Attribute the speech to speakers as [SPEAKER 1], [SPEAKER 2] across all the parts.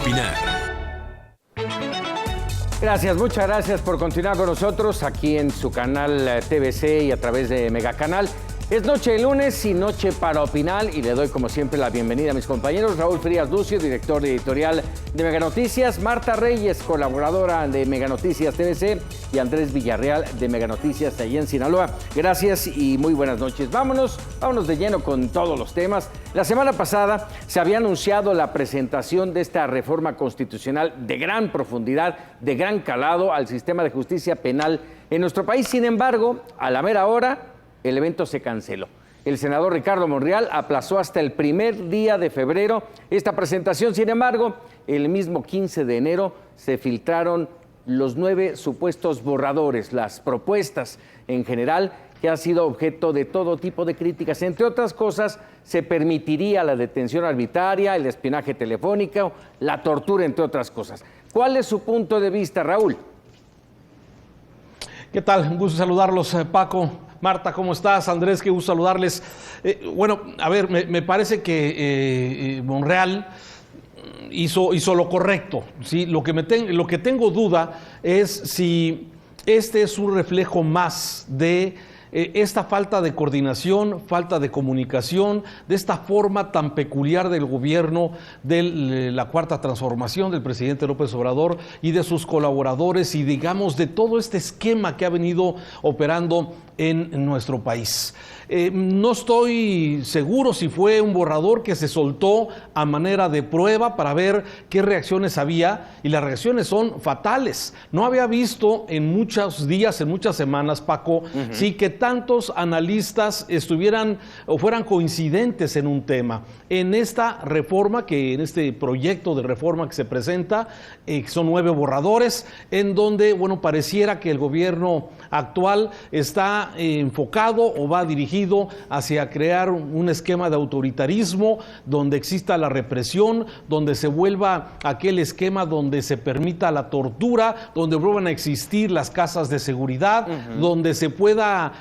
[SPEAKER 1] opinar.
[SPEAKER 2] Gracias, muchas gracias por continuar con nosotros aquí en su canal TVC y a través de Megacanal. Es noche de lunes y noche para opinar y le doy como siempre la bienvenida a mis compañeros Raúl Frías Lucio, director editorial de Mega Noticias, Marta Reyes, colaboradora de Mega Noticias TVC y Andrés Villarreal de Mega Noticias allí en Sinaloa. Gracias y muy buenas noches. Vámonos de lleno con todos los temas. La semana pasada se había anunciado la presentación de esta reforma constitucional de gran profundidad, de gran calado al sistema de justicia penal en nuestro país. Sin embargo, a la mera hora, el evento se canceló. El senador Ricardo Monreal aplazó hasta el primer día de febrero esta presentación. Sin embargo, el mismo 15 de enero se filtraron los 9 supuestos borradores, las propuestas en general, que han sido objeto de todo tipo de críticas. Entre otras cosas, se permitiría la detención arbitraria, el espionaje telefónico, la tortura, entre otras cosas. ¿Cuál es su punto de vista, Raúl?
[SPEAKER 3] ¿Qué tal? Un gusto saludarlos, Paco. Marta, ¿cómo estás? Andrés, qué gusto saludarles. Bueno, a ver, me parece que Monreal hizo lo correcto, ¿sí? Lo que tengo duda es si este es un reflejo más de esta falta de coordinación, falta de comunicación, de esta forma tan peculiar del gobierno de la Cuarta Transformación del presidente López Obrador y de sus colaboradores y digamos de todo este esquema que ha venido operando en nuestro país. No estoy seguro si fue un borrador que se soltó a manera de prueba para ver qué reacciones había, y las reacciones son fatales. No había visto en muchos días, en muchas semanas, Paco, sí, que tantos analistas estuvieran o fueran coincidentes en un tema. En esta reforma, en este proyecto de reforma que se presenta, son 9 borradores, en donde, bueno, pareciera que el gobierno actual está enfocado o va dirigido hacia crear un esquema de autoritarismo donde exista la represión, donde se vuelva aquel esquema donde se permita la tortura, donde vuelvan a existir las casas de seguridad, donde se pueda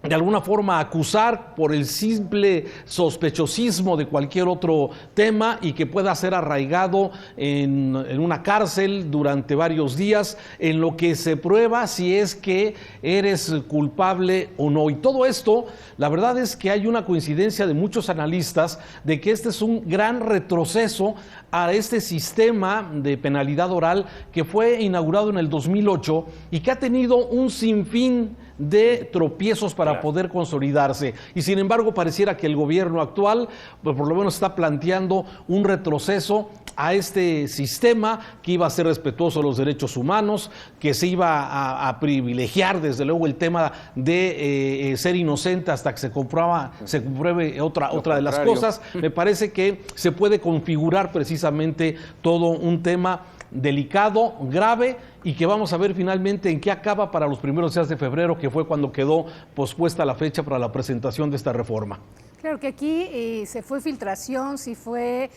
[SPEAKER 3] de alguna forma acusar por el simple sospechosismo de cualquier otro tema y que pueda ser arraigado en una cárcel durante varios días, en lo que se prueba si es que eres culpable o no. Y todo esto, la verdad es que hay una coincidencia de muchos analistas de que este es un gran retroceso a este sistema de penalidad oral que fue inaugurado en el 2008 y que ha tenido un sinfín de tropiezos para poder consolidarse. Y sin embargo pareciera que el gobierno actual, pues por lo menos está planteando un retroceso a este sistema que iba a ser respetuoso de los derechos humanos, que se iba a privilegiar desde luego el tema de ser inocente hasta que se compruebe otra de las cosas. Me parece que se puede configurar precisamente todo un tema delicado, grave, y que vamos a ver finalmente en qué acaba para los primeros días de febrero, que fue cuando quedó pospuesta la fecha para la presentación de esta reforma.
[SPEAKER 4] Claro que aquí se fue filtración, sí fue...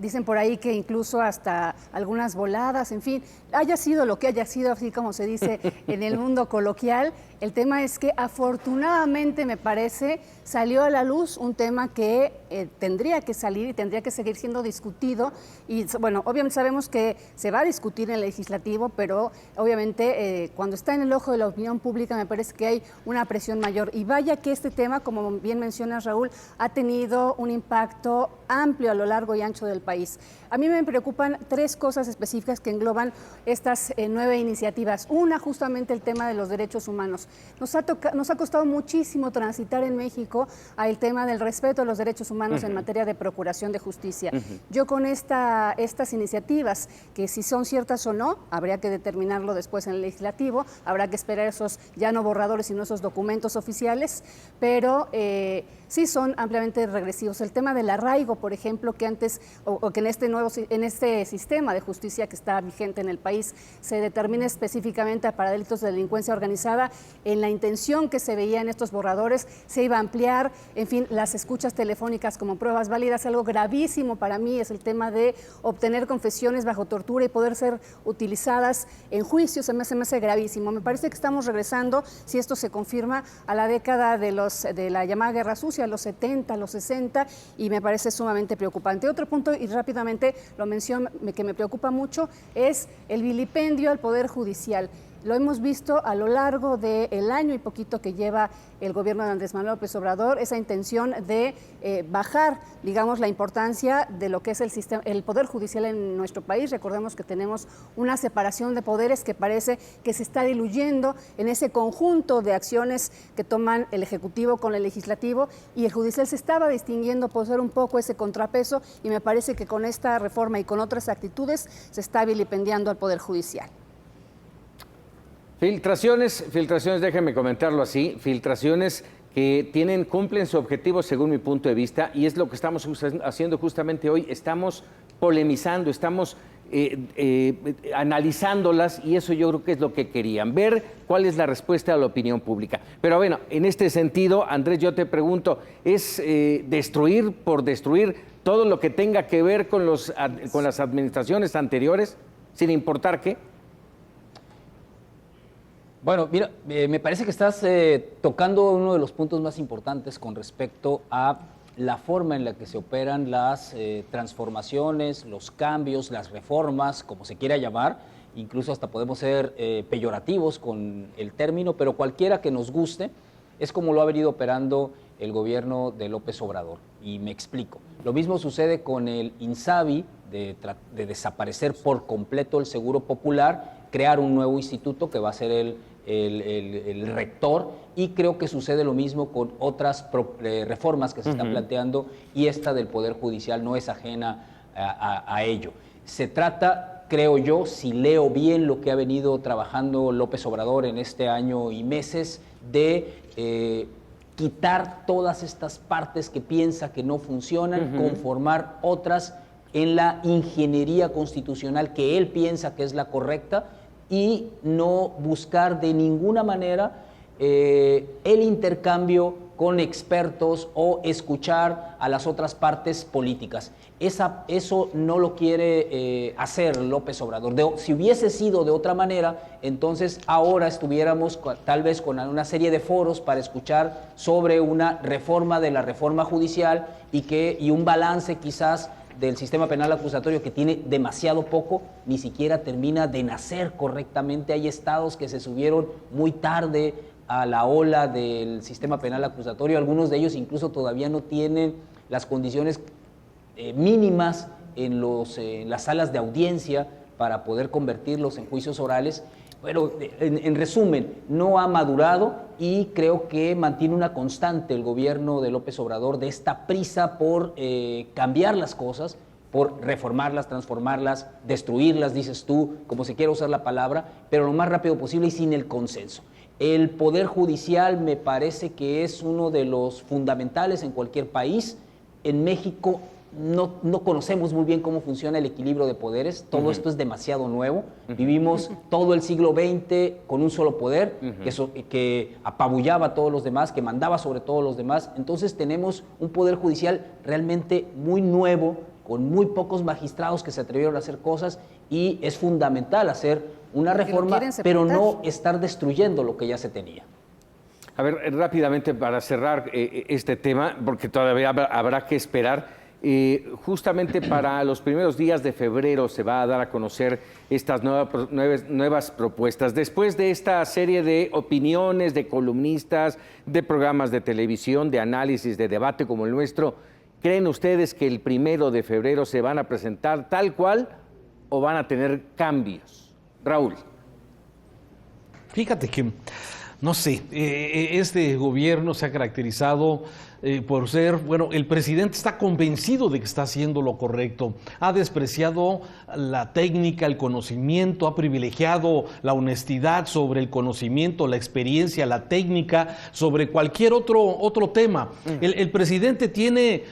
[SPEAKER 4] dicen por ahí que incluso hasta algunas voladas, en fin, haya sido lo que haya sido, así como se dice en el mundo coloquial. El tema es que afortunadamente, me parece, salió a la luz un tema que tendría que salir y tendría que seguir siendo discutido. Y bueno, obviamente sabemos que se va a discutir en el legislativo, pero obviamente cuando está en el ojo de la opinión pública me parece que hay una presión mayor. Y vaya que este tema, como bien mencionas, Raúl, ha tenido un impacto amplio a lo largo y ancho del país. A mí me preocupan 3 cosas específicas que engloban estas 9 iniciativas. Una, justamente el tema de los derechos humanos. Nos ha costado muchísimo transitar en México al tema del respeto a los derechos humanos en materia de procuración de justicia. Yo con estas iniciativas, que si son ciertas o no, habría que determinarlo después en el legislativo, habrá que esperar esos ya no borradores, sino esos documentos oficiales, pero sí son ampliamente regresivos. El tema del arraigo, por ejemplo, que antes, o que en este sistema de justicia que está vigente en el país, se determina específicamente para delitos de delincuencia organizada. En la intención que se veía en estos borradores, se iba a ampliar, en fin, las escuchas telefónicas como pruebas válidas. Algo gravísimo para mí es el tema de obtener confesiones bajo tortura y poder ser utilizadas en juicio. Se me hace gravísimo. Me parece que estamos regresando, si esto se confirma, a la década de la llamada Guerra Sucia, los 70, los 60, y me parece sumamente preocupante. Otro punto, y rápidamente lo menciono, que me preocupa mucho, es el vilipendio al Poder Judicial. Lo hemos visto a lo largo del año y poquito que lleva el gobierno de Andrés Manuel López Obrador, esa intención de bajar, digamos, la importancia de lo que es el Poder Judicial en nuestro país. Recordemos que tenemos una separación de poderes que parece que se está diluyendo en ese conjunto de acciones que toman el Ejecutivo con el Legislativo, y el Judicial se estaba distinguiendo por ser un poco ese contrapeso, y me parece que con esta reforma y con otras actitudes se está vilipendiando al Poder Judicial.
[SPEAKER 2] Filtraciones, déjenme comentarlo así, filtraciones que cumplen su objetivo según mi punto de vista, y es lo que estamos haciendo justamente hoy. Estamos polemizando, estamos analizándolas, y eso yo creo que es lo que querían, ver cuál es la respuesta de la opinión pública. Pero bueno, en este sentido, Andrés, yo te pregunto, ¿es destruir por destruir todo lo que tenga que ver con las administraciones anteriores, sin importar qué?
[SPEAKER 1] Bueno, mira, me parece que estás tocando uno de los puntos más importantes con respecto a la forma en la que se operan las transformaciones, los cambios, las reformas, como se quiera llamar. Incluso hasta podemos ser peyorativos con el término, pero cualquiera que nos guste, es como lo ha venido operando el gobierno de López Obrador. Y me explico. Lo mismo sucede con el INSABI, de desaparecer por completo el Seguro Popular, crear un nuevo instituto que va a ser el rector, y creo que sucede lo mismo con otras reformas que se están planteando, y esta del Poder Judicial no es ajena a ello. Se trata, creo yo, si leo bien lo que ha venido trabajando López Obrador en este año y meses, de quitar todas estas partes que piensa que no funcionan, conformar otras en la ingeniería constitucional que él piensa que es la correcta, y no buscar de ninguna manera el intercambio con expertos o escuchar a las otras partes políticas. Eso no lo quiere hacer López Obrador. Si hubiese sido de otra manera, entonces ahora estuviéramos tal vez con una serie de foros para escuchar sobre una reforma de la reforma judicial y un balance quizás del sistema penal acusatorio, que tiene demasiado poco, ni siquiera termina de nacer correctamente. Hay estados que se subieron muy tarde a la ola del sistema penal acusatorio, algunos de ellos incluso todavía no tienen las condiciones mínimas en las salas de audiencia para poder convertirlos en juicios orales. Bueno, en resumen, no ha madurado, y creo que mantiene una constante el gobierno de López Obrador de esta prisa por cambiar las cosas, por reformarlas, transformarlas, destruirlas, dices tú, como se quiera usar la palabra, pero lo más rápido posible y sin el consenso. El Poder Judicial me parece que es uno de los fundamentales en cualquier país. En México no conocemos muy bien cómo funciona el equilibrio de poderes. Todo esto es demasiado nuevo. Vivimos todo el siglo XX con un solo poder que apabullaba a todos los demás, que mandaba sobre todos los demás. Entonces tenemos un Poder Judicial realmente muy nuevo, con muy pocos magistrados que se atrevieron a hacer cosas, y es fundamental hacer una reforma, pero no estar destruyendo lo que ya se tenía.
[SPEAKER 2] A ver, rápidamente para cerrar este tema, porque todavía habrá que esperar. Justamente para los primeros días de febrero se va a dar a conocer estas nuevas propuestas. Después de esta serie de opiniones, de columnistas, de programas de televisión, de análisis, de debate como el nuestro, ¿creen ustedes que el 1 de febrero se van a presentar tal cual o van a tener cambios? Raúl.
[SPEAKER 3] Fíjate que, no sé, este gobierno se ha caracterizado por ser, bueno, el presidente está convencido de que está haciendo lo correcto, ha despreciado la técnica, el conocimiento, ha privilegiado la honestidad sobre el conocimiento, la experiencia, la técnica, sobre cualquier otro tema. El presidente tiene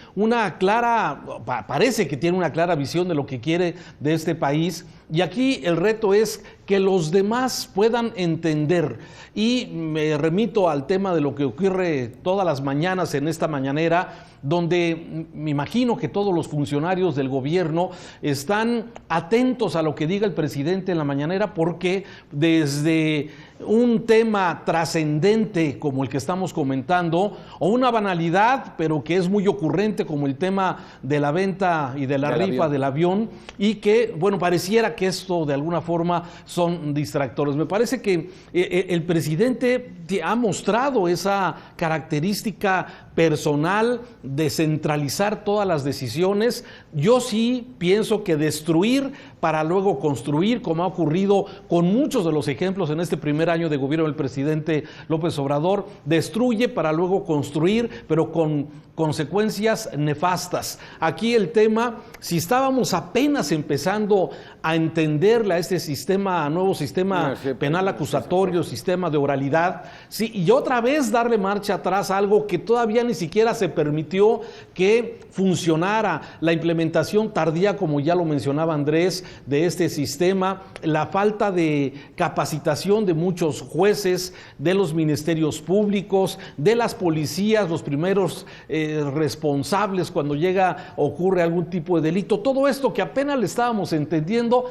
[SPEAKER 3] parece que tiene una clara visión de lo que quiere de este país, y aquí el reto es que los demás puedan entender. Y me remito al tema de lo que ocurre todas las mañanas en esta mañanera, donde me imagino que todos los funcionarios del gobierno están atentos a lo que diga el presidente en la mañanera, porque desde un tema trascendente como el que estamos comentando, o una banalidad, pero que es muy ocurrente, como el tema de la venta y de la rifa del avión, y que, bueno, pareciera que esto de alguna forma son distractores. Me parece que el presidente ha mostrado esa característica personal de centralizar todas las decisiones. Yo sí pienso que destruir para luego construir, como ha ocurrido con muchos de los ejemplos en este primer año de gobierno del presidente López Obrador, destruye para luego construir, pero con consecuencias nefastas. Aquí el tema, si estábamos apenas empezando a entenderle a este sistema, nuevo sistema penal acusatorio, sistema de oralidad, sí, y otra vez darle marcha atrás a algo que todavía ni siquiera se permitió que funcionara, la implementación tardía, como ya lo mencionaba Andrés, de este sistema, la falta de capacitación de muchos jueces, de los ministerios públicos, de las policías, los primeros responsables cuando ocurre algún tipo de delito, todo esto que apenas le estábamos entendiendo,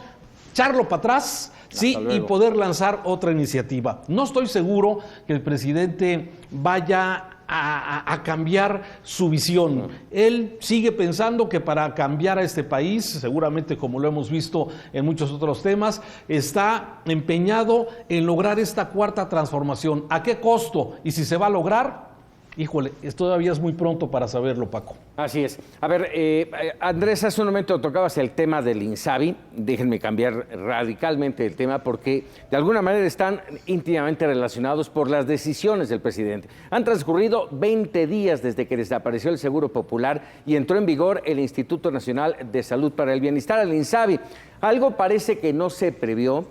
[SPEAKER 3] echarlo para atrás, sí, y poder lanzar otra iniciativa. No estoy seguro que el presidente vaya a cambiar su visión. Él sigue pensando que para cambiar a este país, seguramente como lo hemos visto en muchos otros temas, está empeñado en lograr esta cuarta transformación. ¿A qué costo? Y si se va a lograr, híjole, todavía es muy pronto para saberlo, Paco.
[SPEAKER 2] Así es. A ver, Andrés, hace un momento tocabas el tema del INSABI. Déjenme cambiar radicalmente el tema porque de alguna manera están íntimamente relacionados por las decisiones del presidente. Han transcurrido 20 días desde que desapareció el Seguro Popular y entró en vigor el Instituto Nacional de Salud para el Bienestar, el INSABI. Algo parece que no se previó.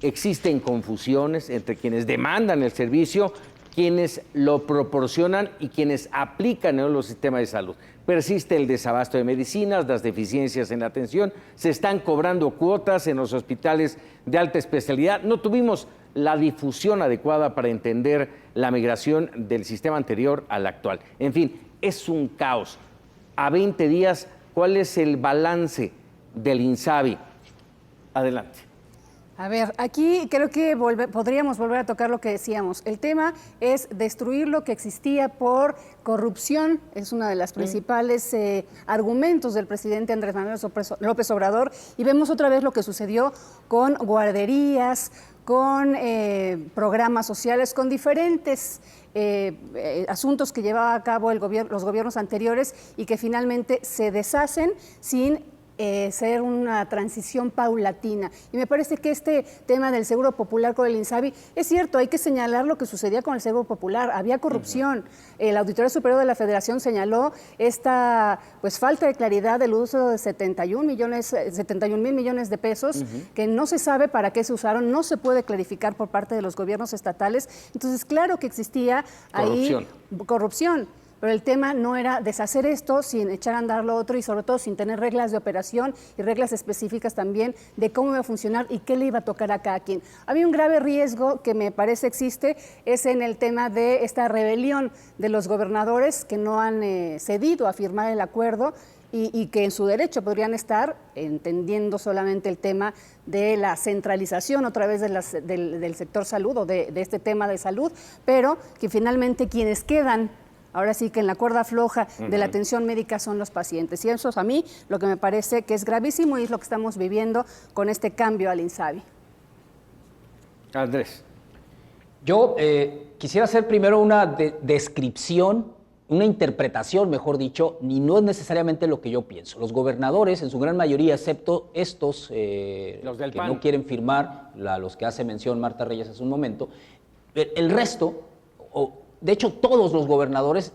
[SPEAKER 2] Existen confusiones entre quienes demandan el servicio, quienes lo proporcionan y quienes aplican en los sistemas de salud. Persiste el desabasto de medicinas, las deficiencias en la atención, se están cobrando cuotas en los hospitales de alta especialidad. No tuvimos la difusión adecuada para entender la migración del sistema anterior al actual. En fin, es un caos. A 20 días, ¿cuál es el balance del INSABI? Adelante.
[SPEAKER 4] A ver, aquí creo que podríamos volver a tocar lo que decíamos. El tema es destruir lo que existía por corrupción. Es uno de los principales argumentos del presidente Andrés Manuel López Obrador. Y vemos otra vez lo que sucedió con guarderías, con programas sociales, con diferentes asuntos que llevaba a cabo los gobiernos anteriores y que finalmente se deshacen sin ser una transición paulatina. Y me parece que este tema del Seguro Popular con el INSABI, es cierto, hay que señalar lo que sucedía con el Seguro Popular, había corrupción. La Auditoría Superior de la Federación señaló esta falta de claridad del uso de 71 mil millones de pesos, que no se sabe para qué se usaron, no se puede clarificar por parte de los gobiernos estatales. Entonces, claro que existía ahí corrupción. Pero el tema no era deshacer esto sin echar a andar lo otro y sobre todo sin tener reglas de operación y reglas específicas también de cómo iba a funcionar y qué le iba a tocar a cada quien. Había un grave riesgo que me parece existe, es en el tema de esta rebelión de los gobernadores que no han cedido a firmar el acuerdo y que en su derecho podrían estar entendiendo solamente el tema de la centralización otra vez del sector salud o de este tema de salud, pero que finalmente quienes quedan ahora sí que en la cuerda floja de la atención médica son los pacientes. Y eso es a mí lo que me parece que es gravísimo y es lo que estamos viviendo con este cambio al INSABI.
[SPEAKER 2] Andrés.
[SPEAKER 1] Yo quisiera hacer primero una descripción, una interpretación, mejor dicho, y no es necesariamente lo que yo pienso. Los gobernadores, en su gran mayoría, excepto estos
[SPEAKER 2] los del
[SPEAKER 1] que
[SPEAKER 2] PAN,
[SPEAKER 1] no quieren firmar, los que hace mención Marta Reyes hace un momento, el resto, de hecho, todos los gobernadores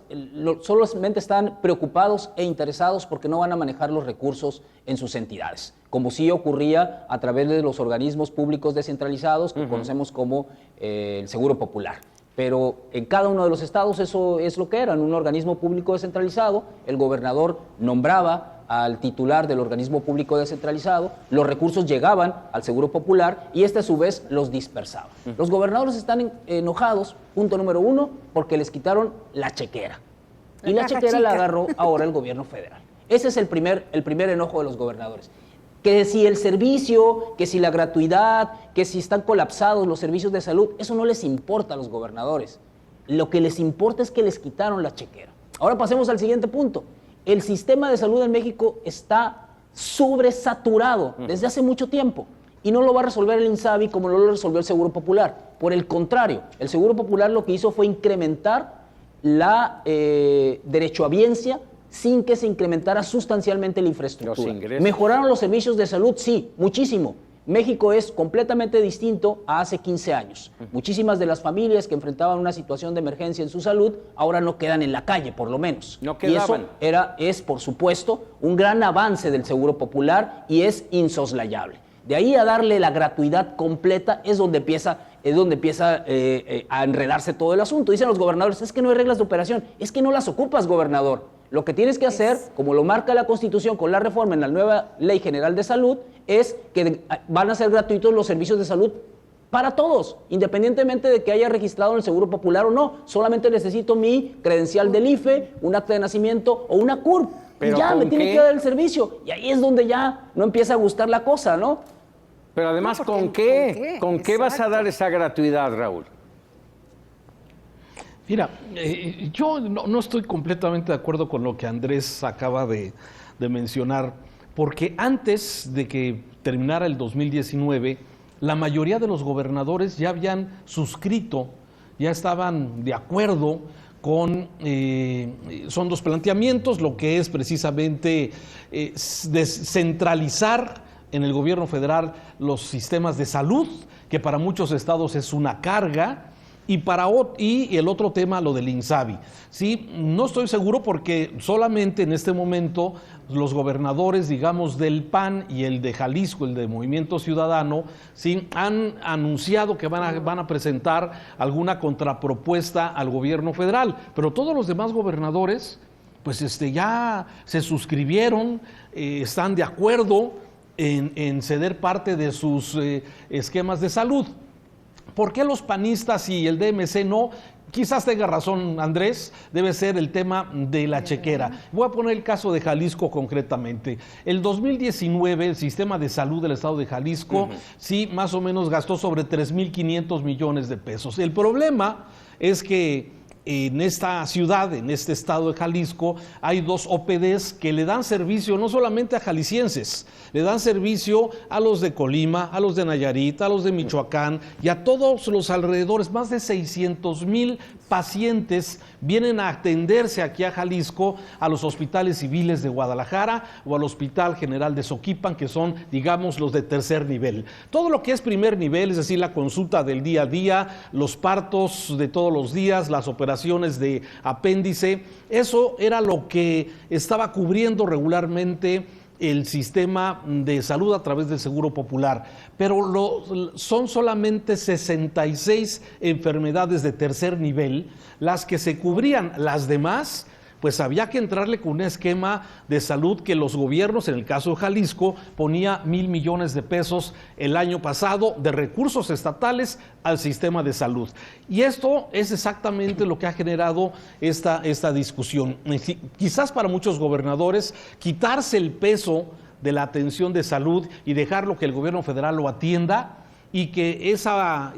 [SPEAKER 1] solamente están preocupados e interesados porque no van a manejar los recursos en sus entidades, como sí ocurría a través de los organismos públicos descentralizados que conocemos como el Seguro Popular. Pero en cada uno de los estados eso es lo que era, un organismo público descentralizado, el gobernador nombraba al titular del organismo público descentralizado, los recursos llegaban al Seguro Popular y este a su vez los dispersaba. Los gobernadores están enojados, punto número uno, porque les quitaron la chequera. y la
[SPEAKER 4] caja
[SPEAKER 1] chequera la
[SPEAKER 4] chica.
[SPEAKER 1] agarró ahora el gobierno federal. Ese es el primer enojo de los gobernadores. Que si el servicio, que si la gratuidad, que si están colapsados los servicios de salud, eso no les importa a los gobernadores. Lo que les importa es que les quitaron la chequera. Ahora pasemos al siguiente punto. El sistema de salud en México está sobresaturado desde hace mucho tiempo y no lo va a resolver el INSABI como no lo resolvió el Seguro Popular. Por el contrario, el Seguro Popular lo que hizo fue incrementar la derechohabiencia sin que se incrementara sustancialmente la infraestructura.
[SPEAKER 2] Los ingresos.
[SPEAKER 1] ¿Mejoraron los servicios de salud? Sí, muchísimo. México es completamente distinto a hace 15 años. Muchísimas de las familias que enfrentaban una situación de emergencia en su salud ahora no quedan en la calle, por lo menos.
[SPEAKER 2] No
[SPEAKER 1] y eso
[SPEAKER 2] quedaban.
[SPEAKER 1] es, por supuesto, un gran avance del Seguro Popular y es insoslayable. De ahí a darle la gratuidad completa es donde empieza a enredarse todo el asunto. Dicen los gobernadores, es que no hay reglas de operación, es que no las ocupas, gobernador. Lo que tienes que hacer, como lo marca la Constitución con la reforma en la nueva Ley General de Salud, es que van a ser gratuitos los servicios de salud para todos, independientemente de que haya registrado en el Seguro Popular o no. Solamente necesito mi credencial del IFE, un acta de nacimiento o una CURP. Y ya, me tiene que dar el servicio. Y ahí es donde ya no empieza a gustar la cosa, ¿no?
[SPEAKER 2] Pero además,
[SPEAKER 4] No,
[SPEAKER 2] ¿con qué? ¿Con qué vas a dar esa gratuidad, Raúl?
[SPEAKER 3] Mira, yo no estoy completamente de acuerdo con lo que Andrés acaba de mencionar, porque antes de que terminara el 2019, la mayoría de los gobernadores ya habían suscrito, ya estaban de acuerdo con, son dos planteamientos, lo que es precisamente descentralizar en el gobierno federal los sistemas de salud, que para muchos estados es una carga, y el otro tema, lo del INSABI. Sí, no estoy seguro porque solamente en este momento los gobernadores, digamos, del PAN y el de Jalisco, el de Movimiento Ciudadano, sí, han anunciado que van a presentar alguna contrapropuesta al gobierno federal, pero todos los demás gobernadores, pues ya se suscribieron, están de acuerdo en ceder parte de sus esquemas de salud. ¿Por qué los panistas y el DMC no? Quizás tenga razón Andrés, debe ser el tema de la chequera. Voy a poner el caso de Jalisco concretamente. El 2019 el sistema de salud del estado de Jalisco sí más o menos gastó sobre 3,500 millones de pesos. El problema es que en esta ciudad, en este estado de Jalisco, hay dos OPDs que le dan servicio no solamente a jaliscienses, le dan servicio a los de Colima, a los de Nayarit, a los de Michoacán y a todos los alrededores. Más de 600,000 pacientes vienen a atenderse aquí a Jalisco, a los hospitales civiles de Guadalajara o al Hospital General de Soquipan, que son, digamos, los de tercer nivel. Todo lo que es primer nivel, es decir, la consulta del día a día, los partos de todos los días, las operaciones de apéndice, eso era lo que estaba cubriendo regularmente el sistema de salud a través del Seguro Popular, pero son solamente 66 enfermedades de tercer nivel las que se cubrían. Las demás, pues había que entrarle con un esquema de salud que los gobiernos, en el caso de Jalisco, ponía 1,000 millones de pesos el año pasado de recursos estatales al sistema de salud. Y esto es exactamente lo que ha generado esta discusión. Quizás para muchos gobernadores, quitarse el peso de la atención de salud y dejarlo que el gobierno federal lo atienda, y que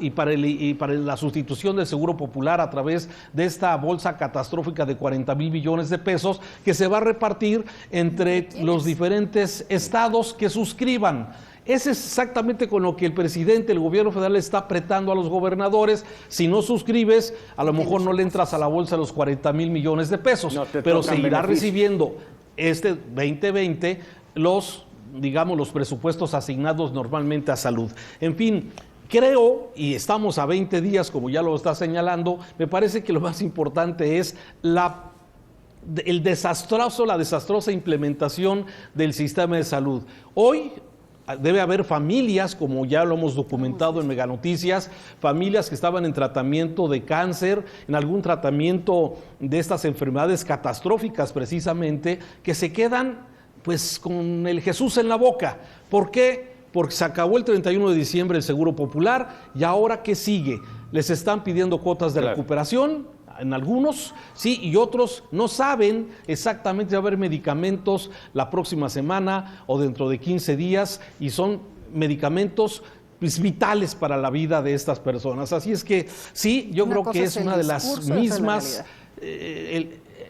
[SPEAKER 3] para la sustitución del Seguro Popular a través de esta bolsa catastrófica de 40,000 millones de pesos que se va a repartir entre los diferentes estados que suscriban. Ese es exactamente con lo que el presidente, el gobierno federal está apretando a los gobernadores. Si no suscribes, a lo mejor no le entras a la bolsa los 40,000 millones de pesos, pero seguirá recibiendo este 2020 los presupuestos asignados normalmente a salud. En fin, creo, y estamos a 20 días, como ya lo está señalando, me parece que lo más importante es la desastrosa implementación del sistema de salud. Hoy debe haber familias, como ya lo hemos documentado en Mega Noticias, familias que estaban en tratamiento de cáncer, en algún tratamiento de estas enfermedades catastróficas precisamente, que se quedan pues con el Jesús en la boca. ¿Por qué? Porque se acabó el 31 de diciembre el Seguro Popular y ahora ¿qué sigue? Les están pidiendo cuotas de recuperación En algunos sí, y otros no saben exactamente si va a haber medicamentos la próxima semana o dentro de 15 días, y son medicamentos vitales para la vida de estas personas. Así es que sí, yo creo que es una de las mismas,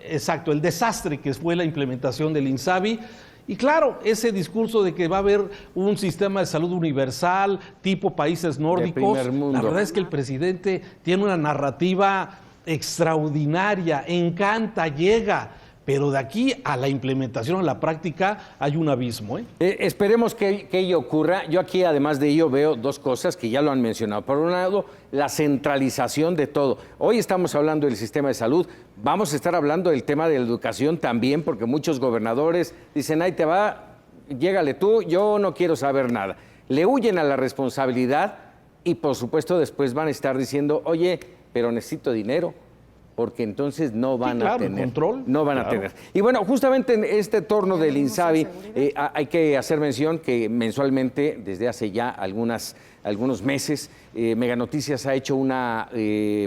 [SPEAKER 3] exacto, el desastre que fue la implementación del INSABI. Y claro, ese discurso de que va a haber un sistema de salud universal, tipo países nórdicos, la verdad es que el presidente tiene una narrativa extraordinaria, encanta, llega, pero de aquí a la implementación, a la práctica, hay un abismo.
[SPEAKER 2] Esperemos que ello ocurra. Yo aquí, además de ello, veo dos cosas que ya lo han mencionado. Por un lado, la centralización de todo. Hoy estamos hablando del sistema de salud, vamos a estar hablando del tema de la educación también, porque muchos gobernadores dicen, ahí te va, llégale tú, yo no quiero saber nada. Le huyen a la responsabilidad y, por supuesto, después van a estar diciendo, oye, pero necesito dinero, porque entonces no van a tener
[SPEAKER 3] control.
[SPEAKER 2] No van a tener. Y bueno, justamente en este torno del INSABI hay que hacer mención que mensualmente, desde hace ya algunos meses, Mega Noticias ha hecho una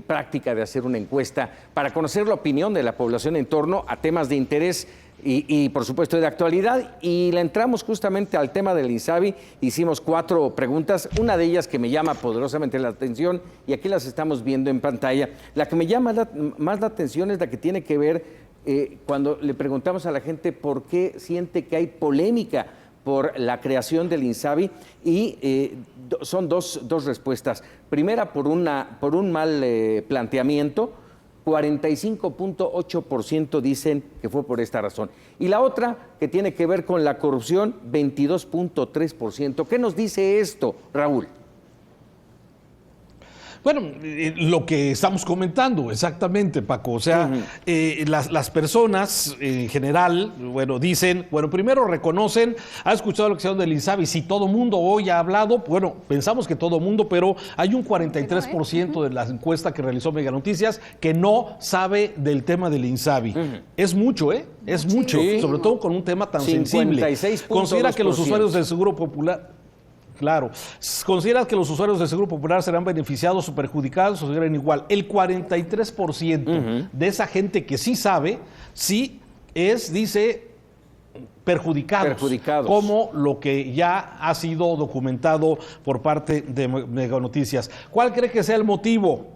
[SPEAKER 2] práctica de hacer una encuesta para conocer la opinión de la población en torno a temas de interés y por supuesto de actualidad, y le entramos justamente al tema del INSABI. Hicimos 4 preguntas, una de ellas que me llama poderosamente la atención, y aquí las estamos viendo en pantalla. La que me llama más la atención es la que tiene que ver cuando le preguntamos a la gente por qué siente que hay polémica por la creación del INSABI, y son dos respuestas. Primera, por un mal planteamiento. 45.8% dicen que fue por esta razón. Y la otra, que tiene que ver con la corrupción, 22.3%. ¿Qué nos dice esto, Raúl?
[SPEAKER 3] Bueno, lo que estamos comentando, exactamente, Paco. O sea, las personas en general, bueno, dicen, bueno, primero reconocen, ha escuchado lo que se llama del INSABI. Si todo mundo hoy ha hablado, bueno, pensamos que todo mundo, pero hay un 43% de la encuesta que realizó Mega Noticias que no sabe del tema del INSABI. Es mucho, es mucho, sobre todo con un tema tan sensible. Considera que los usuarios del Seguro Popular... Claro. ¿Consideras que los usuarios del Seguro Popular serán beneficiados o perjudicados o serán igual? El 43% de esa gente que sí sabe, sí dice perjudicados, como lo que ya ha sido documentado por parte de Mega Noticias. ¿Cuál cree que sea el motivo?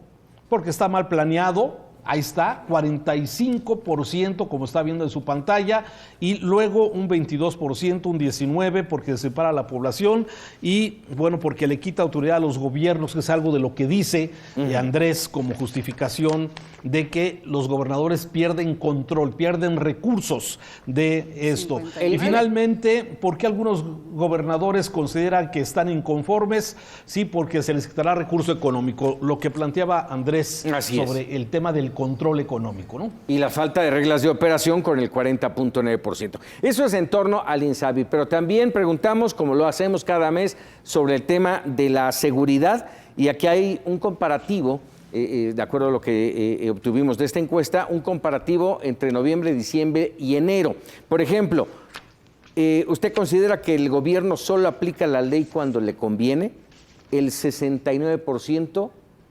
[SPEAKER 3] Porque está mal planeado. Ahí está, 45%, como está viendo en su pantalla, y luego un 22%, un 19%, porque se separa a la población, y bueno, porque le quita autoridad a los gobiernos, que es algo de lo que dice Andrés como justificación de que los gobernadores pierden control, pierden recursos de esto. 59. Y finalmente, ¿por qué algunos gobernadores consideran que están inconformes? Sí, porque se les quitará recurso económico, lo que planteaba Andrés sobre el tema del control económico, ¿no?
[SPEAKER 2] Y la falta de reglas de operación con el 40.9%. Eso es en torno al INSABI, pero también preguntamos, como lo hacemos cada mes, sobre el tema de la seguridad, y aquí hay un comparativo, de acuerdo a lo que obtuvimos de esta encuesta, un comparativo entre noviembre, diciembre y enero. Por ejemplo, ¿usted considera que el gobierno solo aplica la ley cuando le conviene? El 69%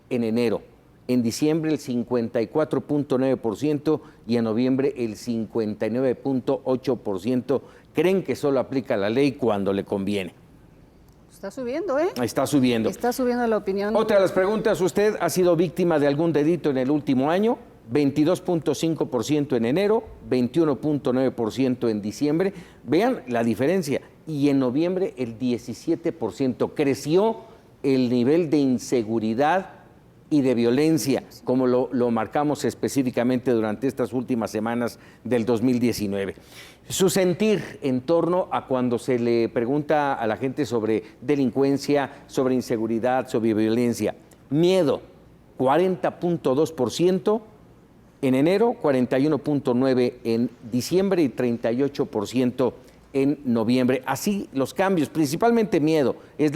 [SPEAKER 2] en enero. En diciembre el 54.9% y en noviembre el 59.8% creen que solo aplica la ley cuando le conviene.
[SPEAKER 4] Está subiendo, ¿eh?
[SPEAKER 2] Está subiendo.
[SPEAKER 4] Está subiendo la opinión.
[SPEAKER 2] Otra de las preguntas, ¿usted ha sido víctima de algún delito en el último año? 22.5% en enero, 21.9% en diciembre. Vean la diferencia. Y en noviembre el 17%. Creció el nivel de inseguridad y de violencia, como lo marcamos específicamente durante estas últimas semanas del 2019. Su sentir en torno a cuando se le pregunta a la gente sobre delincuencia, sobre inseguridad, sobre violencia. Miedo, 40.2% en enero, 41.9% en diciembre y 38% en noviembre. Así los cambios, principalmente miedo, es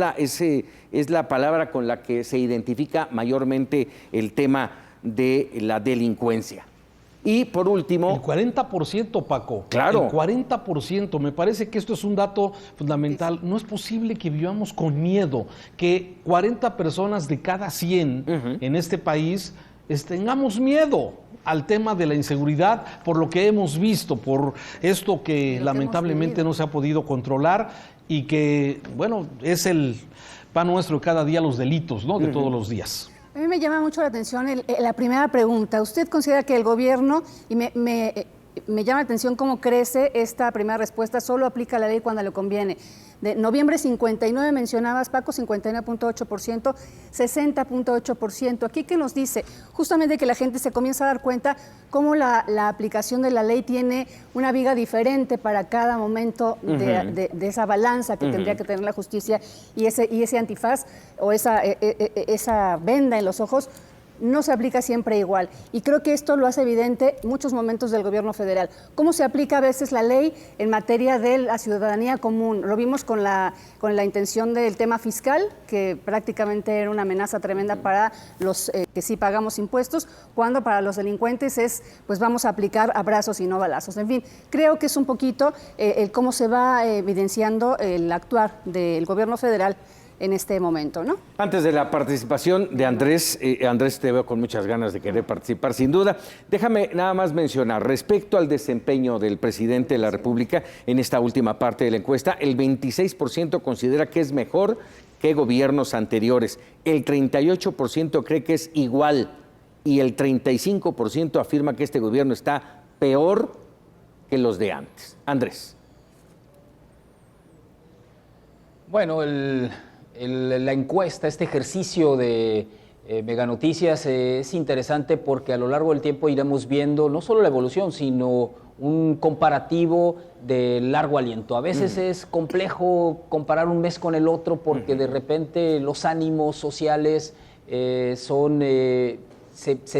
[SPEAKER 2] la palabra con la que se identifica mayormente el tema de la delincuencia. Y por último...
[SPEAKER 3] El 40%, Paco.
[SPEAKER 2] Claro.
[SPEAKER 3] El 40%. Me parece que esto es un dato fundamental. No es posible que vivamos con miedo, que 40 personas de cada 100 en este país tengamos miedo. al tema de la inseguridad, por lo que hemos visto, por esto que lamentablemente no se ha podido controlar y que, bueno, es el pan nuestro de cada día, los delitos, ¿no? De todos los días.
[SPEAKER 4] A mí me llama mucho la atención la primera pregunta. ¿Usted considera que el gobierno, y me llama la atención cómo crece esta primera respuesta, solo aplica la ley cuando le conviene? De noviembre 59 mencionabas, Paco, 59.8%, 60.8%. ¿Aquí qué nos dice? Justamente que la gente se comienza a dar cuenta cómo la aplicación de la ley tiene una viga diferente para cada momento de esa balanza que tendría que tener la justicia, y ese antifaz o esa venda en los ojos no se aplica siempre igual. Y creo que esto lo hace evidente muchos momentos del gobierno federal. ¿Cómo se aplica a veces la ley en materia de la ciudadanía común? Lo vimos con la intención del tema fiscal, que prácticamente era una amenaza tremenda para los que sí pagamos impuestos, cuando para los delincuentes pues vamos a aplicar abrazos y no balazos. En fin, creo que es un poquito cómo se va evidenciando el actuar del gobierno federal en este momento, ¿no?
[SPEAKER 2] Antes de la participación de Andrés, Andrés, te veo con muchas ganas de querer participar, sin duda. Déjame nada más mencionar, respecto al desempeño del presidente de la República en esta última parte de la encuesta, el 26% considera que es mejor que gobiernos anteriores, el 38% cree que es igual y el 35% afirma que este gobierno está peor que los de antes. Andrés.
[SPEAKER 1] Bueno, la encuesta, este ejercicio de Mega Noticias es interesante porque a lo largo del tiempo iremos viendo no solo la evolución, sino un comparativo de largo aliento. A veces es complejo comparar un mes con el otro porque de repente los ánimos sociales se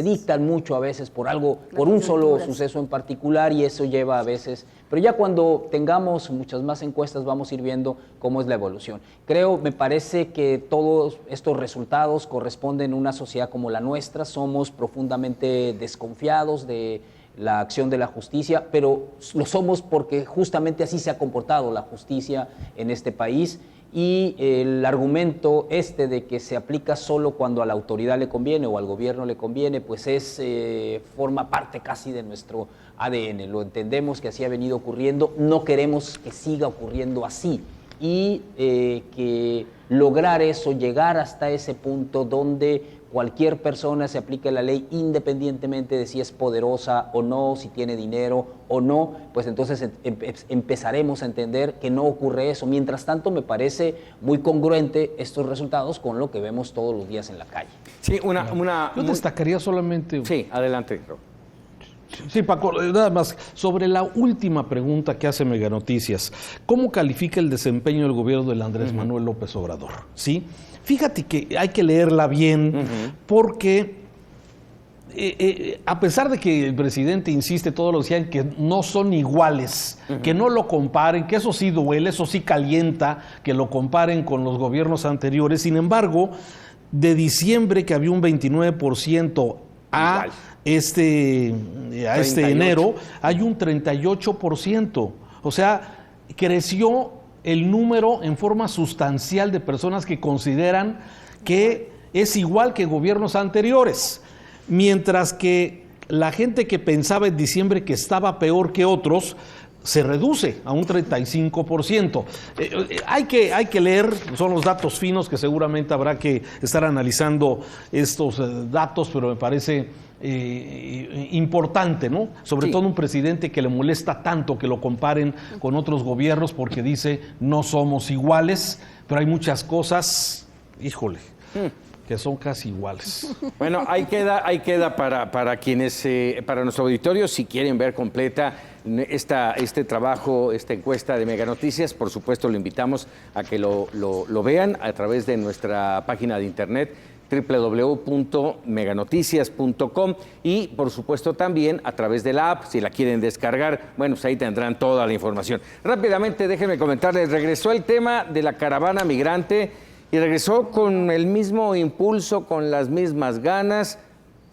[SPEAKER 1] dictan mucho a veces por algo, por un solo suceso en particular, y eso lleva a veces, pero ya cuando tengamos muchas más encuestas vamos a ir viendo cómo es la evolución. Me parece que todos estos resultados corresponden a una sociedad como la nuestra. Somos profundamente desconfiados de la acción de la justicia, pero lo somos porque justamente así se ha comportado la justicia en este país. Y el argumento de que se aplica solo cuando a la autoridad le conviene o al gobierno le conviene, pues forma parte casi de nuestro ADN. Lo entendemos que así ha venido ocurriendo, no queremos que siga ocurriendo así. Y que lograr eso, llegar hasta ese punto donde cualquier persona se aplique la ley independientemente de si es poderosa o no, si tiene dinero o no, pues entonces empezaremos a entender que no ocurre eso. Mientras tanto, me parece muy congruente estos resultados con lo que vemos todos los días en la calle.
[SPEAKER 2] Sí,
[SPEAKER 3] Yo destacaría solamente...
[SPEAKER 2] Sí, adelante.
[SPEAKER 3] Sí, Paco, nada más, sobre la última pregunta que hace Mega Noticias, ¿cómo califica el desempeño del gobierno del Andrés Manuel López Obrador? ¿Sí? Fíjate que hay que leerla bien porque a pesar de que el presidente insiste todos los días en que no son iguales, que no lo comparen, que eso sí duele, eso sí calienta, que lo comparen con los gobiernos anteriores. Sin embargo, de diciembre, que había un 29% a este enero, hay un 38%. O sea, creció el número en forma sustancial de personas que consideran que es igual que gobiernos anteriores, mientras que la gente que pensaba en diciembre que estaba peor que otros se reduce a un 35%. Hay que leer, son los datos finos que seguramente habrá que estar analizando estos datos, pero me parece importante, ¿no? Sobre todo un presidente que le molesta tanto que lo comparen con otros gobiernos porque dice no somos iguales, pero hay muchas cosas, híjole, que son casi iguales.
[SPEAKER 2] Bueno, ahí queda para quienes, para nuestro auditorio, si quieren ver completa este trabajo, esta encuesta de Mega Noticias, por supuesto lo invitamos a que lo vean a través de nuestra página de internet www.meganoticias.com y por supuesto también a través de la app, si la quieren descargar, bueno, pues ahí tendrán toda la información. Rápidamente déjenme comentarles, regresó el tema de la caravana migrante y regresó con el mismo impulso, con las mismas ganas,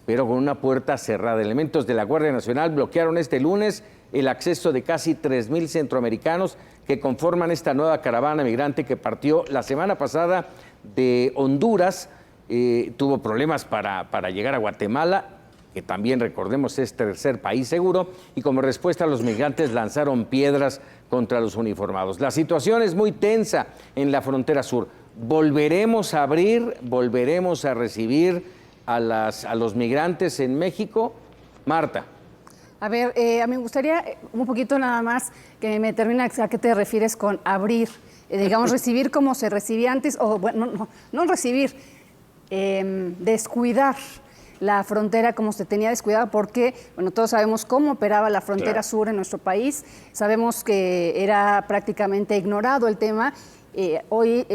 [SPEAKER 2] pero con una puerta cerrada. Elementos de la Guardia Nacional bloquearon este lunes el acceso de casi 3,000 centroamericanos que conforman esta nueva caravana migrante que partió la semana pasada de Honduras. Tuvo problemas para llegar a Guatemala que también, recordemos, es tercer país seguro, y como respuesta los migrantes lanzaron piedras contra los uniformados. La situación es muy tensa en la frontera sur. ¿Volveremos a abrir, volveremos a recibir a los migrantes en México? Marta.
[SPEAKER 4] A ver, a mí me gustaría un poquito nada más que me termine a qué te refieres con abrir, digamos, recibir como se recibía antes, o bueno, no recibir, descuidar la frontera como se tenía descuidada, porque, bueno, todos sabemos cómo operaba la frontera sur en nuestro país, sabemos que era prácticamente ignorado el tema. Hoy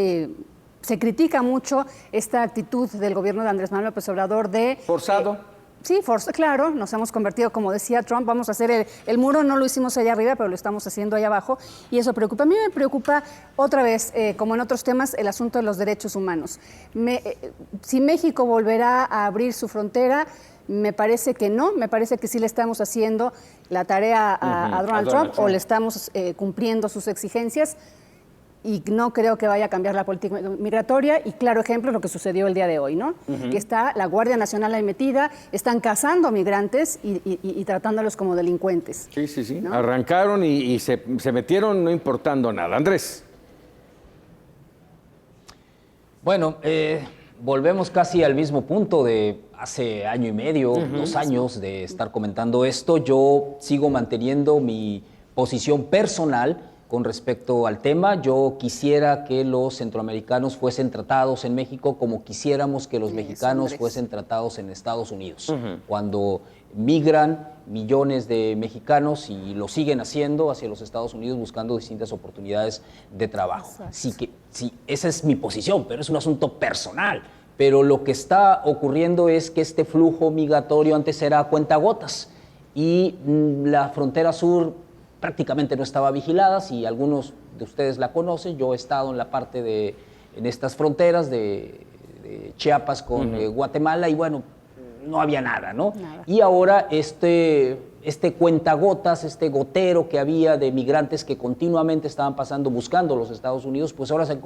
[SPEAKER 4] se critica mucho esta actitud del gobierno de Andrés Manuel López Obrador de...
[SPEAKER 2] ¿Forzado?
[SPEAKER 4] Sí, claro, nos hemos convertido, como decía Trump, vamos a hacer el muro, no lo hicimos allá arriba, pero lo estamos haciendo allá abajo, y eso preocupa. A mí me preocupa otra vez, como en otros temas, el asunto de los derechos humanos. Si México volverá a abrir su frontera, me parece que no, me parece que sí le estamos haciendo la tarea a Donald Trump, o le estamos cumpliendo sus exigencias. Y no creo que vaya a cambiar la política migratoria, y claro ejemplo es lo que sucedió el día de hoy, ¿no? Que está la Guardia Nacional ahí metida, están cazando migrantes y tratándolos como delincuentes.
[SPEAKER 2] Sí.
[SPEAKER 4] ¿No?
[SPEAKER 2] Arrancaron y se metieron no importando nada. Andrés.
[SPEAKER 1] Bueno, volvemos casi al mismo punto de hace año y medio, 2 años de estar comentando esto. Yo sigo manteniendo mi posición personal con respecto al tema. Yo quisiera que los centroamericanos fuesen tratados en México como quisiéramos que los mexicanos fuesen tratados en Estados Unidos. Cuando migran millones de mexicanos, y lo siguen haciendo, hacia los Estados Unidos buscando distintas oportunidades de trabajo. Sí, esa es mi posición, pero es un asunto personal. Pero lo que está ocurriendo es que este flujo migratorio antes era a cuentagotas, y la frontera sur prácticamente no estaba vigilada. Si algunos de ustedes la conocen, yo he estado en la parte en estas fronteras de Chiapas con Guatemala, y bueno, no había nada, ¿no? Nada. Y ahora este cuentagotas, este gotero que había de migrantes que continuamente estaban pasando buscando los Estados Unidos, pues ahora se han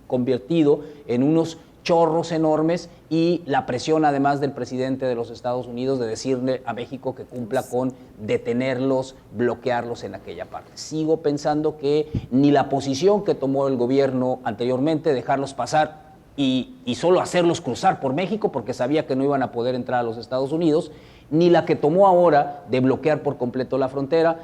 [SPEAKER 1] convertido en unos chorros enormes, y la presión además del presidente de los Estados Unidos de decirle a México que cumpla con detenerlos, bloquearlos en aquella parte. Sigo pensando que ni la posición que tomó el gobierno anteriormente, dejarlos pasar y solo hacerlos cruzar por México porque sabía que no iban a poder entrar a los Estados Unidos, ni la que tomó ahora de bloquear por completo la frontera,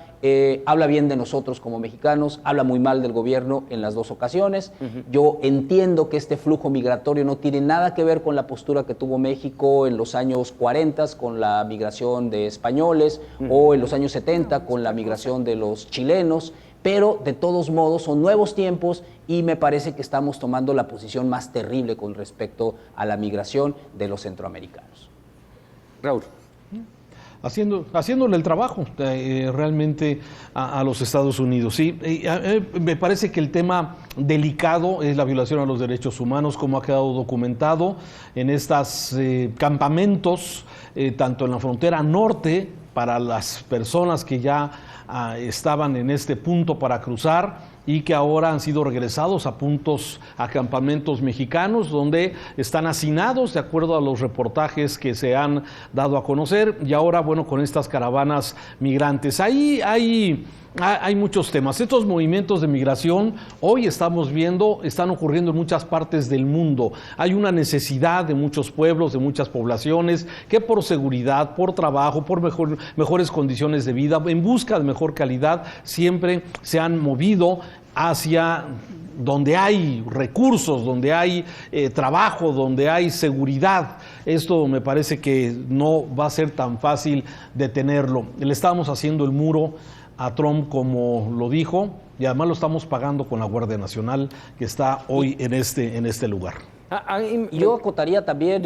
[SPEAKER 1] habla bien de nosotros como mexicanos, habla muy mal del gobierno en las dos ocasiones. Yo entiendo que este flujo migratorio no tiene nada que ver con la postura que tuvo México en los años 40 con la migración de españoles, o en los años 70 con la migración de los chilenos, pero de todos modos son nuevos tiempos, y me parece que estamos tomando la posición más terrible con respecto a la migración de los centroamericanos.
[SPEAKER 2] Raúl.
[SPEAKER 3] Haciéndole el trabajo realmente a los Estados Unidos. Sí, me parece que el tema delicado es la violación a los derechos humanos, como ha quedado documentado en estos campamentos, tanto en la frontera norte, para las personas que ya estaban en este punto para cruzar, y que ahora han sido regresados a campamentos mexicanos, donde están hacinados de acuerdo a los reportajes que se han dado a conocer, y ahora, bueno, con estas caravanas migrantes. Ahí hay muchos temas. Estos movimientos de migración, hoy estamos viendo, están ocurriendo en muchas partes del mundo. Hay una necesidad de muchos pueblos, de muchas poblaciones, que por seguridad, por trabajo, por mejores condiciones de vida, en busca de mejor calidad, siempre se han movido hacia donde hay recursos, donde hay trabajo, donde hay seguridad. Esto me parece que no va a ser tan fácil detenerlo. Le estamos haciendo el muro a Trump, como lo dijo, y además lo estamos pagando con la Guardia Nacional, que está hoy en este lugar.
[SPEAKER 1] Yo acotaría también,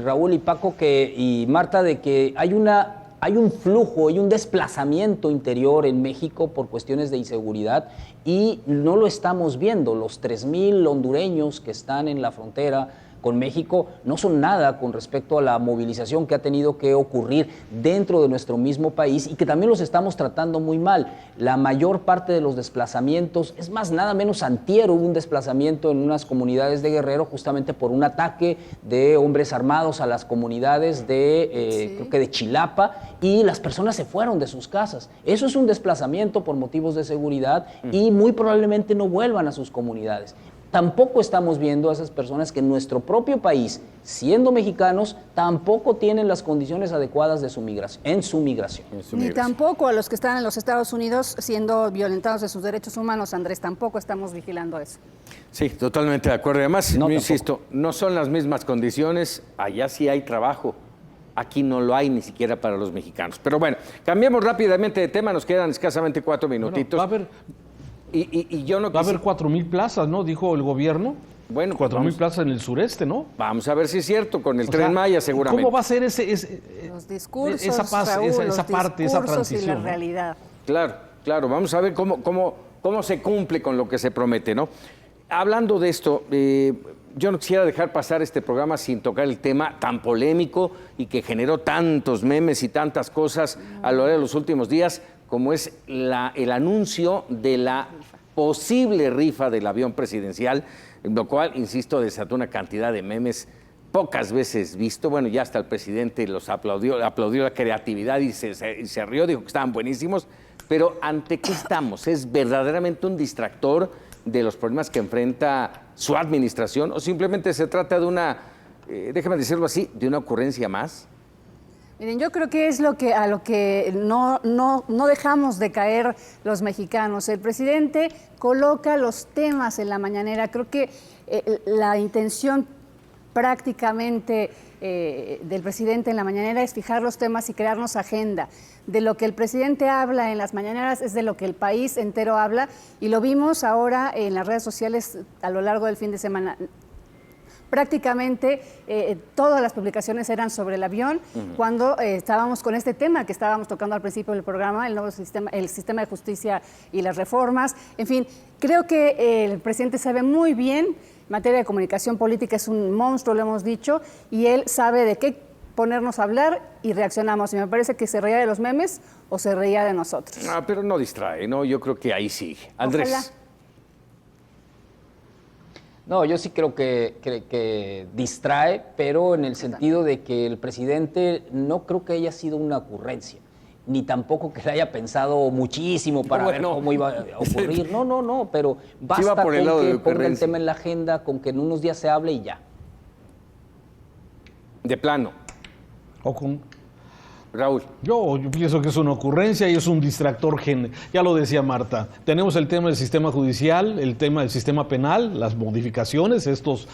[SPEAKER 1] Raúl y Paco y Marta, de que hay un flujo y un desplazamiento interior en México por cuestiones de inseguridad, y no lo estamos viendo. Los 3,000 hondureños que están en la frontera con México no son nada con respecto a la movilización que ha tenido que ocurrir dentro de nuestro mismo país y que también los estamos tratando muy mal. La mayor parte de los desplazamientos, es más, nada menos antier hubo un desplazamiento en unas comunidades de Guerrero justamente por un ataque de hombres armados a las comunidades de, creo que de Chilapa, y las personas se fueron de sus casas. Eso es un desplazamiento por motivos de seguridad y muy probablemente no vuelvan a sus comunidades. Tampoco estamos viendo a esas personas que en nuestro propio país, siendo mexicanos, tampoco tienen las condiciones adecuadas de su migración, en su migración.
[SPEAKER 4] Ni tampoco a los que están en los Estados Unidos siendo violentados de sus derechos humanos, Andrés, tampoco estamos vigilando eso.
[SPEAKER 2] Sí, totalmente de acuerdo. Además,
[SPEAKER 1] No,
[SPEAKER 2] yo insisto, no son las mismas condiciones, allá sí hay trabajo. Aquí no lo hay ni siquiera para los mexicanos. Pero bueno, cambiemos rápidamente de tema, nos quedan escasamente 4 minutitos.
[SPEAKER 3] Bueno,
[SPEAKER 2] y yo no
[SPEAKER 3] va a haber 4,000 plazas, ¿no? Dijo el gobierno.
[SPEAKER 2] Bueno,
[SPEAKER 3] 4,000 plazas en el sureste, ¿no?
[SPEAKER 2] Vamos a ver si es cierto, con el
[SPEAKER 3] O
[SPEAKER 2] Tren
[SPEAKER 3] sea,
[SPEAKER 2] Maya seguramente.
[SPEAKER 3] ¿Cómo va a ser
[SPEAKER 4] Los discursos,
[SPEAKER 3] esa paz,
[SPEAKER 4] Raúl,
[SPEAKER 3] esa
[SPEAKER 4] los
[SPEAKER 3] parte, esa
[SPEAKER 4] discursos
[SPEAKER 3] transición,
[SPEAKER 4] y la
[SPEAKER 3] ¿no?
[SPEAKER 4] realidad.
[SPEAKER 2] Claro, vamos a ver cómo se cumple con lo que se promete, ¿no? Hablando de esto, yo no quisiera dejar pasar este programa sin tocar el tema tan polémico y que generó tantos memes y tantas cosas a lo largo de los últimos días, como es el anuncio de la posible rifa del avión presidencial, lo cual, insisto, desató una cantidad de memes pocas veces visto. Bueno, ya hasta el presidente los aplaudió la creatividad y se rió, dijo que estaban buenísimos. Pero ¿ante qué estamos? ¿Es verdaderamente un distractor de los problemas que enfrenta su administración o simplemente se trata de una, déjame decirlo así, de una ocurrencia más?
[SPEAKER 4] Miren, yo creo que es a lo que no dejamos de caer los mexicanos. El presidente coloca los temas en la mañanera. Creo que la intención prácticamente del presidente en la mañanera es fijar los temas y crearnos agenda. De lo que el presidente habla en las mañaneras es de lo que el país entero habla y lo vimos ahora en las redes sociales a lo largo del fin de semana. Prácticamente todas las publicaciones eran sobre el avión cuando estábamos con este tema que estábamos tocando al principio del programa, el nuevo sistema, el sistema de justicia y las reformas. En fin, creo que el presidente sabe muy bien, en materia de comunicación política es un monstruo, lo hemos dicho, y él sabe de qué ponernos a hablar y reaccionamos. Y me parece que se reía de los memes o se reía de nosotros.
[SPEAKER 2] Pero no distrae, ¿no? Yo creo que ahí sí. Andrés.
[SPEAKER 4] Ojalá.
[SPEAKER 1] No, yo sí creo que distrae, pero en el sentido de que el presidente no creo que haya sido una ocurrencia, ni tampoco que le haya pensado muchísimo para ver cómo iba a ocurrir. No, pero basta con que ponga el tema en la agenda, con que en unos días se hable y ya.
[SPEAKER 2] De plano.
[SPEAKER 3] O con
[SPEAKER 2] Raúl.
[SPEAKER 3] Yo pienso que es una ocurrencia y es un distractor. Ya lo decía Marta, tenemos el tema del sistema judicial, el tema del sistema penal, las modificaciones, estos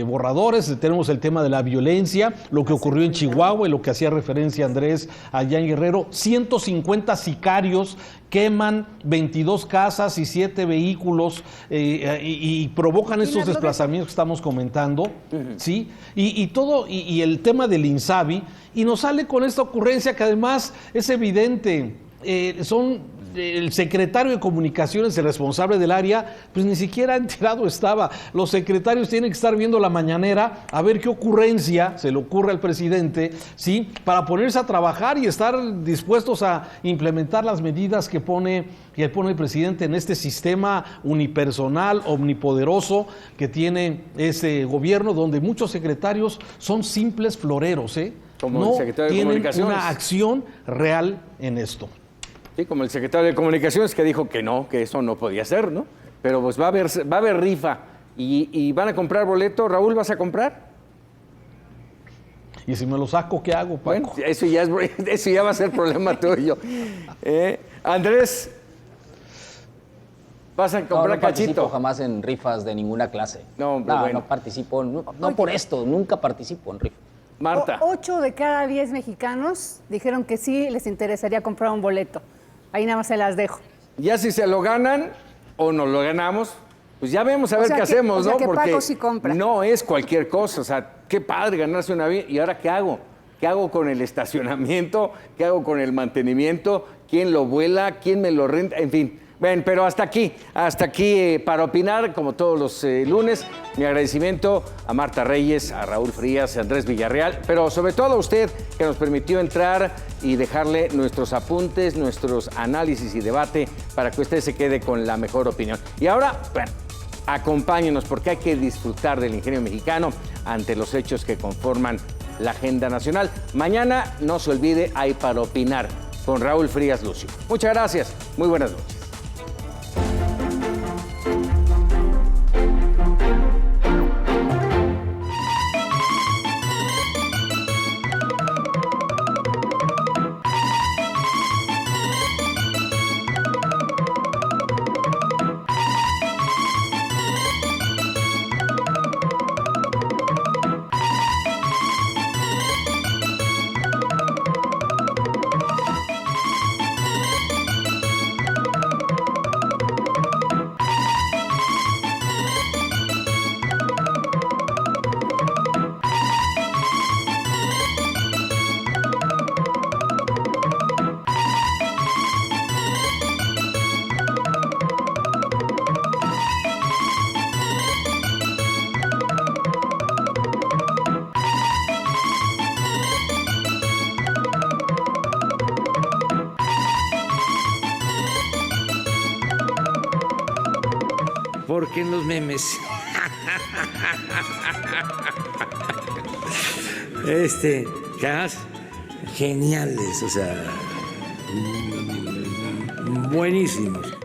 [SPEAKER 3] borradores, tenemos el tema de la violencia, lo que ocurrió en Chihuahua y lo que hacía referencia Andrés allá en Guerrero, 150 sicarios queman 22 casas y 7 vehículos y provocan estos desplazamientos que estamos comentando, ¿sí? Y el tema del INSABI, y nos sale con esta ocurrencia que además es evidente, el secretario de Comunicaciones, el responsable del área, pues ni siquiera enterado estaba. Los secretarios tienen que estar viendo la mañanera a ver qué ocurrencia se le ocurre al presidente, ¿sí? Para ponerse a trabajar y estar dispuestos a implementar las medidas que pone el presidente en este sistema unipersonal, omnipoderoso que tiene ese gobierno, donde muchos secretarios son simples floreros,
[SPEAKER 2] Como
[SPEAKER 3] no
[SPEAKER 2] el secretario de
[SPEAKER 3] tienen
[SPEAKER 2] Comunicaciones.
[SPEAKER 3] una acción real en esto.
[SPEAKER 2] Sí, como el secretario de Comunicaciones que dijo que no, que eso no podía ser, ¿no? Pero pues va a haber rifa y van a comprar boleto. Raúl, ¿vas a comprar?
[SPEAKER 3] Y si me lo saco, ¿qué hago, Paco?
[SPEAKER 2] Bueno, eso ya va a ser problema tuyo. Andrés, ¿vas a comprar
[SPEAKER 1] no participo
[SPEAKER 2] cachito?
[SPEAKER 1] jamás en rifas de ninguna clase.
[SPEAKER 2] No,
[SPEAKER 1] No participo, no por esto, nunca participo en rifas.
[SPEAKER 2] Marta.
[SPEAKER 4] 8 de cada 10 mexicanos dijeron que sí les interesaría comprar un boleto. Ahí nada más se las dejo.
[SPEAKER 2] Ya si se lo ganan o nos lo ganamos, pues ya vemos a ver qué hacemos, ¿no?
[SPEAKER 4] Que
[SPEAKER 2] Porque
[SPEAKER 4] Paco sí compra.
[SPEAKER 2] no es cualquier cosa. O sea, qué padre ganarse una vida. ¿Y ahora qué hago? ¿Qué hago con el estacionamiento? ¿Qué hago con el mantenimiento? ¿Quién lo vuela? ¿Quién me lo renta? En fin, Ven, pero hasta aquí para opinar, como todos los lunes, mi agradecimiento a Marta Reyes, a Raúl Frías, a Andrés Villarreal, pero sobre todo a usted que nos permitió entrar y dejarle nuestros apuntes, nuestros análisis y debate para que usted se quede con la mejor opinión. Y ahora, bueno, acompáñenos porque hay que disfrutar del ingenio mexicano ante los hechos que conforman la agenda nacional. Mañana, no se olvide, hay para opinar con Raúl Frías Lucio. Muchas gracias, muy buenas noches.
[SPEAKER 5] Porque en los memes geniales, o sea, buenísimos.